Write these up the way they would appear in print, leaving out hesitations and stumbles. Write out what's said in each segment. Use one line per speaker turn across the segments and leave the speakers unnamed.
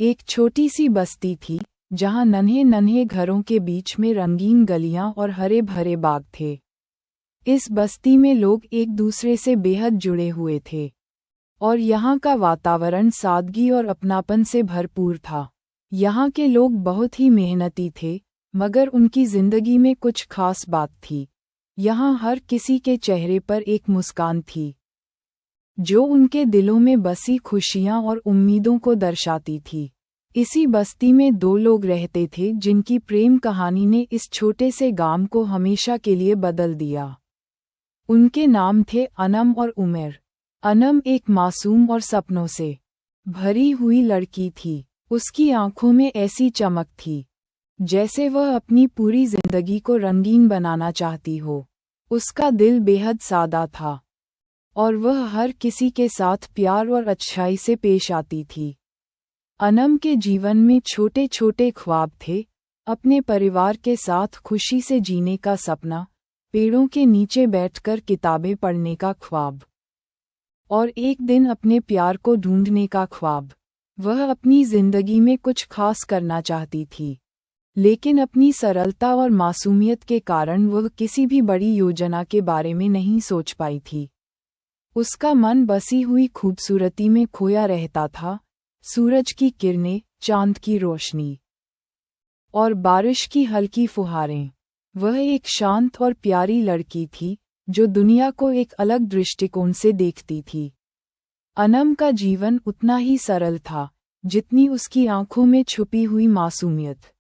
एक छोटी सी बस्ती थी जहां नन्हे नन्हे घरों के बीच में रंगीन गलियां और हरे भरे बाग थे। इस बस्ती में लोग एक दूसरे से बेहद जुड़े हुए थे और यहाँ का वातावरण सादगी और अपनापन से भरपूर था। यहाँ के लोग बहुत ही मेहनती थे, मगर उनकी जिंदगी में कुछ खास बात थी। यहाँ हर किसी के चेहरे पर एक मुस्कान थी जो उनके दिलों में बसी खुशियाँ और उम्मीदों को दर्शाती थी। इसी बस्ती में दो लोग रहते थे जिनकी प्रेम कहानी ने इस छोटे से गांव को हमेशा के लिए बदल दिया। उनके नाम थे अनम और उमर। अनम एक मासूम और सपनों से भरी हुई लड़की थी। उसकी आंखों में ऐसी चमक थी जैसे वह अपनी पूरी जिंदगी को रंगीन बनाना चाहती हो। उसका दिल बेहद सादा था और वह हर किसी के साथ प्यार और अच्छाई से पेश आती थी। अनम के जीवन में छोटे छोटे ख्वाब थे, अपने परिवार के साथ खुशी से जीने का सपना, पेड़ों के नीचे बैठकर किताबें पढ़ने का ख्वाब और एक दिन अपने प्यार को ढूंढने का ख्वाब। वह अपनी जिंदगी में कुछ खास करना चाहती थी, लेकिन अपनी सरलता और मासूमियत के कारण वह किसी भी बड़ी योजना के बारे में नहीं सोच पाई थी। उसका मन बसी हुई खूबसूरती में खोया रहता था, सूरज की किरणें, चांद की रोशनी और बारिश की हल्की फुहारें। वह एक शांत और प्यारी लड़की थी जो दुनिया को एक अलग दृष्टिकोण से देखती थी। अनम का जीवन उतना ही सरल था जितनी उसकी आंखों में छुपी हुई मासूमियत।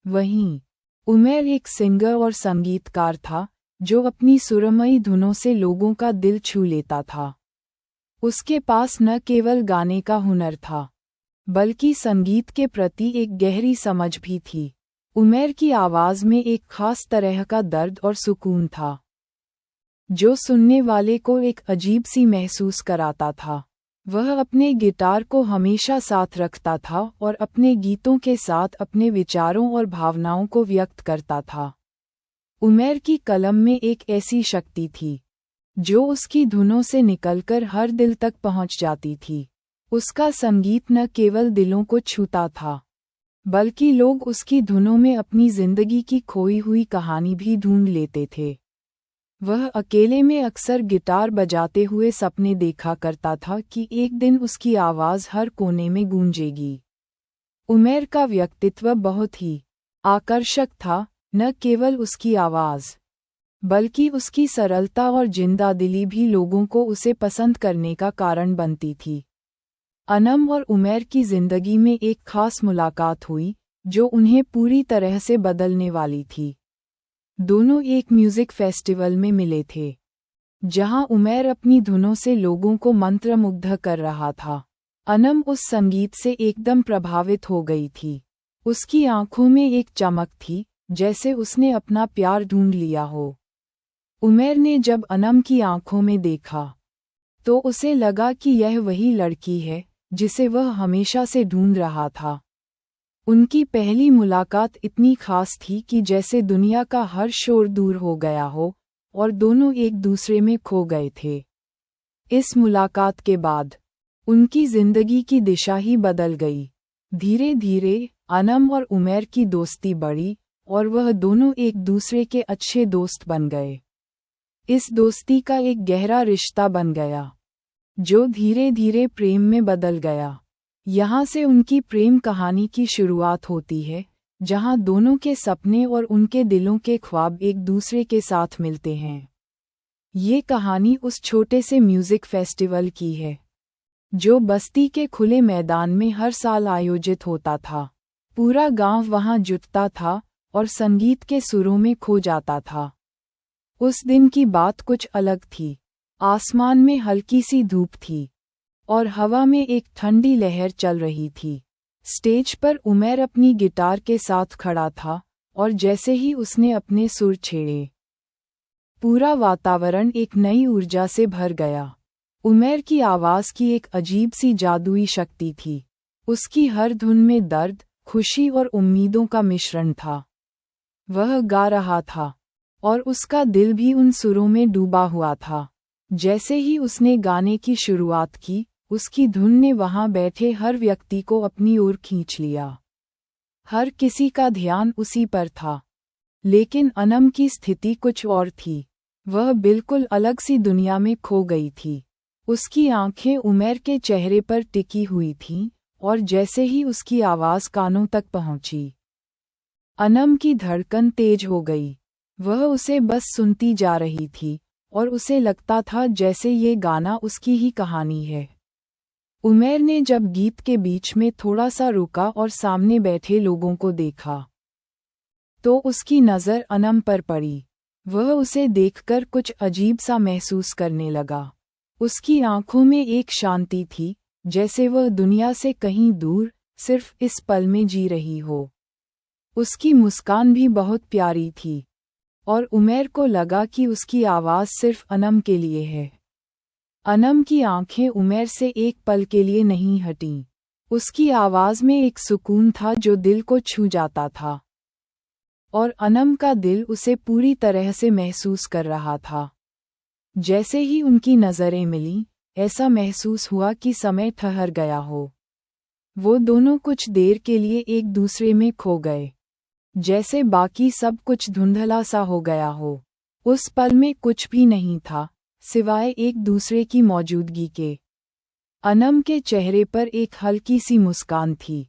वहीं उमर एक सिंगर और संगीतकार था जो अपनी सुरमई धुनों से लोगों का दिल छू लेता था। उसके पास न केवल गाने का हुनर था, बल्कि संगीत के प्रति एक गहरी समझ भी थी। उमर की आवाज़ में एक खास तरह का दर्द और सुकून था जो सुनने वाले को एक अजीब सी महसूस कराता था। वह अपने गिटार को हमेशा साथ रखता था और अपने गीतों के साथ अपने विचारों और भावनाओं को व्यक्त करता था। उमर की कलम में एक ऐसी शक्ति थी जो उसकी धुनों से निकलकर हर दिल तक पहुंच जाती थी। उसका संगीत न केवल दिलों को छूता था, बल्कि लोग उसकी धुनों में अपनी जिंदगी की खोई हुई कहानी भी ढूंढ लेते थे। वह अकेले में अक्सर गिटार बजाते हुए सपने देखा करता था कि एक दिन उसकी आवाज़ हर कोने में गूंजेगी। उमर का व्यक्तित्व बहुत ही आकर्षक था, न केवल उसकी आवाज़ बल्कि उसकी सरलता और जिंदादिली भी लोगों को उसे पसंद करने का कारण बनती थी। अनम और उमर की जिंदगी में एक खास मुलाकात हुई जो उन्हें पूरी तरह से बदलने वाली थी। दोनों एक म्यूजिक फेस्टिवल में मिले थे जहां उमर अपनी धुनों से लोगों को मंत्रमुग्ध कर रहा था। अनम उस संगीत से एकदम प्रभावित हो गई थी। उसकी आंखों में एक चमक थी जैसे उसने अपना प्यार ढूंढ लिया हो। उमर ने जब अनम की आंखों में देखा तो उसे लगा कि यह वही लड़की है जिसे वह हमेशा से ढूंढ रहा था। उनकी पहली मुलाकात इतनी खास थी कि जैसे दुनिया का हर शोर दूर हो गया हो और दोनों एक दूसरे में खो गए थे। इस मुलाकात के बाद उनकी जिंदगी की दिशा ही बदल गई। धीरे धीरे अनम और उमर की दोस्ती बढ़ी और वह दोनों एक दूसरे के अच्छे दोस्त बन गए। इस दोस्ती का एक गहरा रिश्ता बन गया जो धीरे धीरे प्रेम में बदल गया। यहाँ से उनकी प्रेम कहानी की शुरुआत होती है, जहाँ दोनों के सपने और उनके दिलों के ख्वाब एक दूसरे के साथ मिलते हैं। ये कहानी उस छोटे से म्यूजिक फेस्टिवल की है जो बस्ती के खुले मैदान में हर साल आयोजित होता था। पूरा गांव वहां जुटता था और संगीत के सुरों में खो जाता था। उस दिन की बात कुछ अलग थी। आसमान में हल्की सी धूप थी और हवा में एक ठंडी लहर चल रही थी। स्टेज पर उमर अपनी गिटार के साथ खड़ा था और जैसे ही उसने अपने सुर छेड़े, पूरा वातावरण एक नई ऊर्जा से भर गया। उमर की आवाज़ की एक अजीब सी जादुई शक्ति थी। उसकी हर धुन में दर्द, खुशी और उम्मीदों का मिश्रण था। वह गा रहा था और उसका दिल भी उन सुरों में डूबा हुआ था। जैसे ही उसने गाने की शुरुआत की, उसकी धुन ने वहां बैठे हर व्यक्ति को अपनी ओर खींच लिया। हर किसी का ध्यान उसी पर था। लेकिन अनम की स्थिति कुछ और थी। वह बिल्कुल अलग सी दुनिया में खो गई थी। उसकी आंखें उमर के चेहरे पर टिकी हुई थीं, और जैसे ही उसकी आवाज़ कानों तक पहुंची, अनम की धड़कन तेज हो गई। वह उसे बस सुनती जा रही थी, और उसे लगता था जैसे ये गाना उसकी ही कहानी है। उमर ने जब गीत के बीच में थोड़ा सा रुका और सामने बैठे लोगों को देखा, तो उसकी नज़र अनम पर पड़ी। वह उसे देखकर कुछ अजीब सा महसूस करने लगा। उसकी आंखों में एक शांति थी, जैसे वह दुनिया से कहीं दूर, सिर्फ इस पल में जी रही हो। उसकी मुस्कान भी बहुत प्यारी थी, और उमर को लगा कि उसकी आवाज़ सिर्फ अनम के लिए है। अनम की आंखें उमर से एक पल के लिए नहीं हटीं। उसकी आवाज़ में एक सुकून था जो दिल को छू जाता था, और अनम का दिल उसे पूरी तरह से महसूस कर रहा था। जैसे ही उनकी नज़रें मिलीं, ऐसा महसूस हुआ कि समय ठहर गया हो। वो दोनों कुछ देर के लिए एक दूसरे में खो गए, जैसे बाकी सब कुछ धुंधला सा हो गया हो। उस पल में कुछ भी नहीं था, सिवाय एक दूसरे की मौजूदगी के। अनम के चेहरे पर एक हल्की सी मुस्कान थी,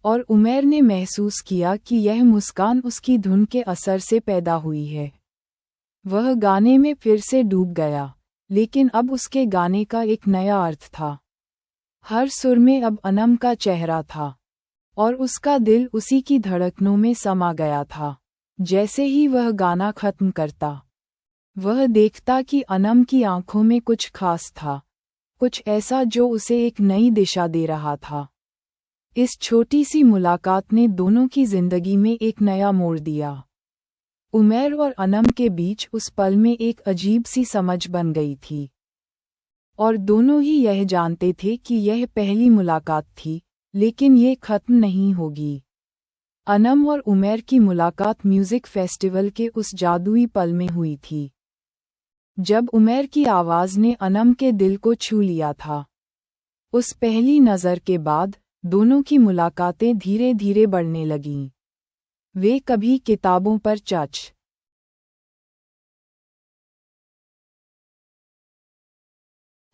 और उमर ने महसूस किया कि यह मुस्कान उसकी धुन के असर से पैदा हुई है। वह गाने में फिर से डूब गया, लेकिन अब उसके गाने का एक नया अर्थ था। हर सुर में अब अनम का चेहरा था, और उसका दिल उसी की धड़कनों में समा गया था। जैसे ही वह गाना खत्म करता, वह देखता कि अनम की आंखों में कुछ खास था, कुछ ऐसा जो उसे एक नई दिशा दे रहा था। इस छोटी सी मुलाकात ने दोनों की जिंदगी में एक नया मोड़ दिया। उमर और अनम के बीच उस पल में एक अजीब सी समझ बन गई थी, और दोनों ही यह जानते थे कि यह पहली मुलाकात थी, लेकिन ये खत्म नहीं होगी। अनम और उमर की मुलाकात म्यूजिक फेस्टिवल के उस जादुई पल में हुई थी, जब उमर की आवाज़ ने अनम के दिल को छू लिया था। उस पहली नज़र के बाद दोनों की मुलाकातें धीरे धीरे बढ़ने लगीं। वे कभी किताबों पर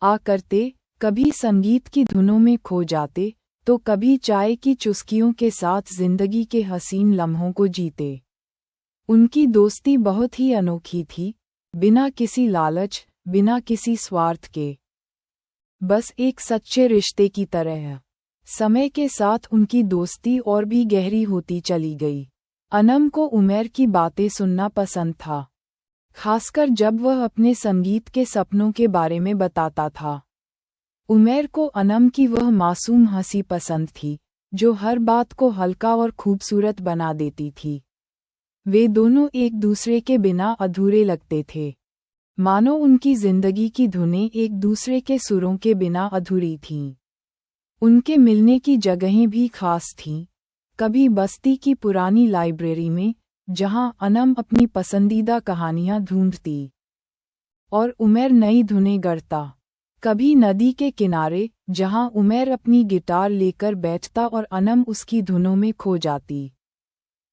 आ करते, कभी संगीत की धुनों में खो जाते, तो कभी चाय की चुस्कियों के साथ जिंदगी के हसीन लम्हों को जीते। उनकी दोस्ती बहुत ही अनोखी थी, बिना किसी लालच, बिना किसी स्वार्थ के, बस एक सच्चे रिश्ते की तरह। समय के साथ उनकी दोस्ती और भी गहरी होती चली गई। अनम को उमर की बातें सुनना पसंद था, खासकर जब वह अपने संगीत के सपनों के बारे में बताता था। उमर को अनम की वह मासूम हंसी पसंद थी, जो हर बात को हल्का और खूबसूरत बना देती थी। वे दोनों एक दूसरे के बिना अधूरे लगते थे, मानो उनकी जिंदगी की धुनें एक दूसरे के सुरों के बिना अधूरी थीं। उनके मिलने की जगहें भी खास थीं, कभी बस्ती की पुरानी लाइब्रेरी में, जहां अनम अपनी पसंदीदा कहानियां ढूंढती और उमर नई धुनें गढ़ता। कभी नदी के किनारे, जहां उमर अपनी गिटार लेकर बैठता और अनम उसकी धुनों में खो जाती।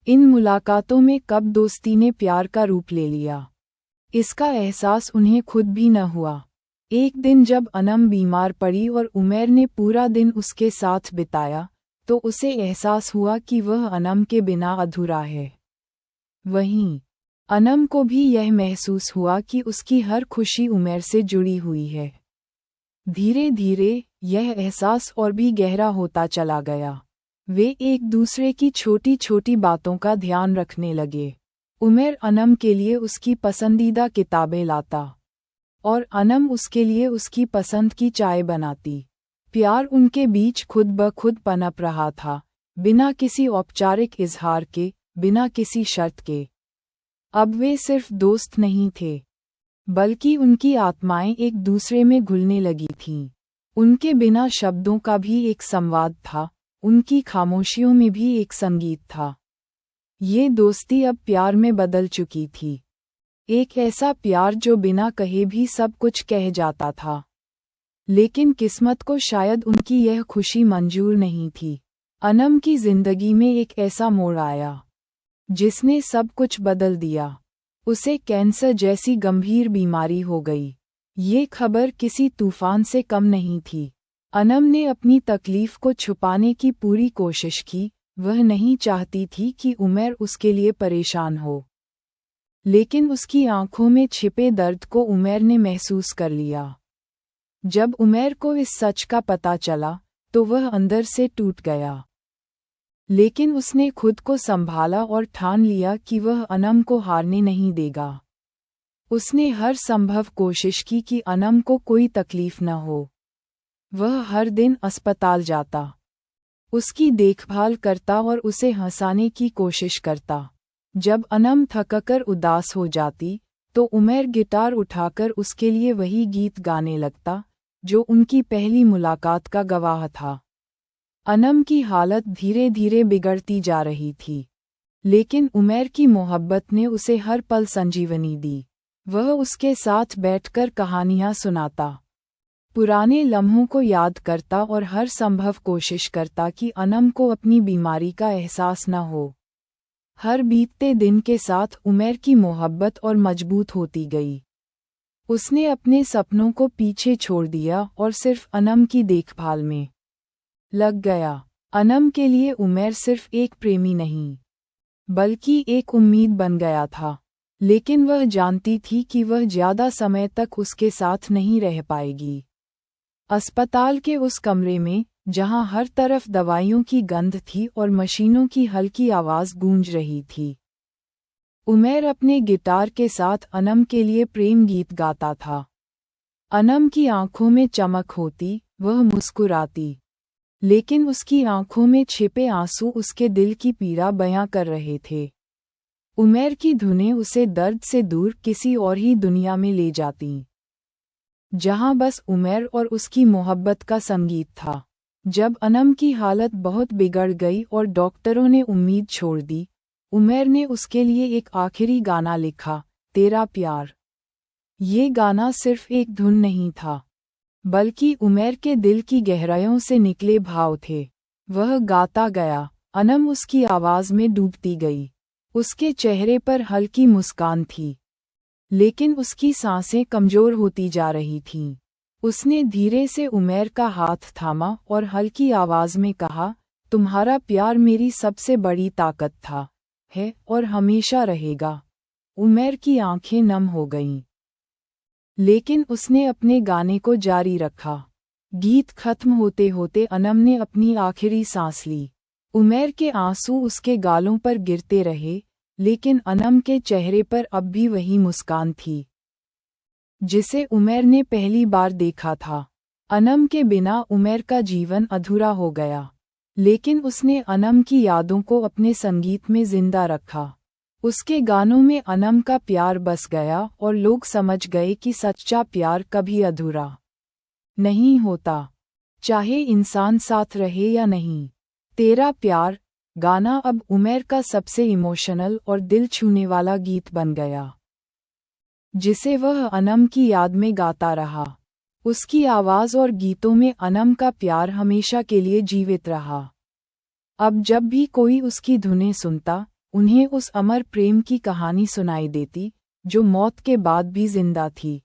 इन मुलाकातों में कब दोस्ती ने प्यार का रूप ले लिया, इसका एहसास उन्हें खुद भी न हुआ। एक दिन जब अनम बीमार पड़ी और उमर ने पूरा दिन उसके साथ बिताया, तो उसे एहसास हुआ कि वह अनम के बिना अधूरा है। वहीं अनम को भी यह महसूस हुआ कि उसकी हर खुशी उमर से जुड़ी हुई है। धीरे धीरे यह एहसास और भी गहरा होता चला गया। वे एक दूसरे की छोटी छोटी बातों का ध्यान रखने लगे। उमर अनम के लिए उसकी पसंदीदा किताबें लाता, और अनम उसके लिए उसकी पसंद की चाय बनाती। प्यार उनके बीच खुद ब खुद पनप रहा था, बिना किसी औपचारिक इजहार के, बिना किसी शर्त के। अब वे सिर्फ दोस्त नहीं थे, बल्कि उनकी आत्माएं एक दूसरे में घुलने लगी थीं। उनके बिना शब्दों का भी एक संवाद था, उनकी खामोशियों में भी एक संगीत था। ये दोस्ती अब प्यार में बदल चुकी थी, एक ऐसा प्यार जो बिना कहे भी सब कुछ कह जाता था। लेकिन किस्मत को शायद उनकी यह खुशी मंजूर नहीं थी। अनम की जिंदगी में एक ऐसा मोड़ आया जिसने सब कुछ बदल दिया। उसे कैंसर जैसी गंभीर बीमारी हो गई। ये खबर किसी तूफान से कम नहीं थी। अनम ने अपनी तकलीफ को छुपाने की पूरी कोशिश की। वह नहीं चाहती थी कि उमर उसके लिए परेशान हो। लेकिन उसकी आंखों में छिपे दर्द को उमर ने महसूस कर लिया। जब उमर को इस सच का पता चला तो वह अंदर से टूट गया। लेकिन उसने खुद को संभाला और ठान लिया कि वह अनम को हारने नहीं देगा। उसने हर संभव कोशिश की कि अनम को कोई तकलीफ न हो। वह हर दिन अस्पताल जाता, उसकी देखभाल करता और उसे हंसाने की कोशिश करता। जब अनम थककर उदास हो जाती तो उमर गिटार उठाकर उसके लिए वही गीत गाने लगता जो उनकी पहली मुलाकात का गवाह था। अनम की हालत धीरे धीरे बिगड़ती जा रही थी, लेकिन उमर की मोहब्बत ने उसे हर पल संजीवनी दी। वह उसके साथ बैठकर कहानियां सुनाता, पुराने लम्हों को याद करता और हर संभव कोशिश करता कि अनम को अपनी बीमारी का एहसास न हो। हर बीतते दिन के साथ उमर की मोहब्बत और मजबूत होती गई। उसने अपने सपनों को पीछे छोड़ दिया और सिर्फ अनम की देखभाल में लग गया। अनम के लिए उमर सिर्फ एक प्रेमी नहीं, बल्कि एक उम्मीद बन गया था। लेकिन वह जानती थी कि वह ज्यादा समय तक उसके साथ नहीं रह पाएगी। अस्पताल के उस कमरे में, जहां हर तरफ दवाइयों की गंध थी और मशीनों की हल्की आवाज गूंज रही थी, उमर अपने गिटार के साथ अनम के लिए प्रेम गीत गाता था। अनम की आंखों में चमक होती, वह मुस्कुराती, लेकिन उसकी आंखों में छिपे आंसू उसके दिल की पीड़ा बयां कर रहे थे। उमर की धुनें उसे दर्द से दूर किसी और ही दुनिया में ले जातीं, जहां बस उमर और उसकी मोहब्बत का संगीत था। जब अनम की हालत बहुत बिगड़ गई और डॉक्टरों ने उम्मीद छोड़ दी, उमर ने उसके लिए एक आखिरी गाना लिखा, तेरा प्यार। ये गाना सिर्फ एक धुन नहीं था, बल्कि उमर के दिल की गहराइयों से निकले भाव थे। वह गाता गया, अनम उसकी आवाज में डूबती गई। उसके चेहरे पर हल्की मुस्कान थी, लेकिन उसकी सांसें कमजोर होती जा रही थीं। उसने धीरे से उमर का हाथ थामा और हल्की आवाज में कहा, तुम्हारा प्यार मेरी सबसे बड़ी ताकत था, है और हमेशा रहेगा। उमर की आंखें नम हो गईं, लेकिन उसने अपने गाने को जारी रखा। गीत खत्म होते होते अनम ने अपनी आखिरी सांस ली। उमर के आंसू उसके गालों पर गिरते रहे, लेकिन अनम के चेहरे पर अब भी वही मुस्कान थी जिसे उमर ने पहली बार देखा था। अनम के बिना उमर का जीवन अधूरा हो गया, लेकिन उसने अनम की यादों को अपने संगीत में जिंदा रखा। उसके गानों में अनम का प्यार बस गया और लोग समझ गए कि सच्चा प्यार कभी अधूरा नहीं होता, चाहे इंसान साथ रहे या नहीं। तेरा प्यार गाना अब उमर का सबसे इमोशनल और दिल छूने वाला गीत बन गया, जिसे वह अनम की याद में गाता रहा। उसकी आवाज और गीतों में अनम का प्यार हमेशा के लिए जीवित रहा। अब जब भी कोई उसकी धुनें सुनता, उन्हें उस अमर प्रेम की कहानी सुनाई देती, जो मौत के बाद भी जिंदा थी।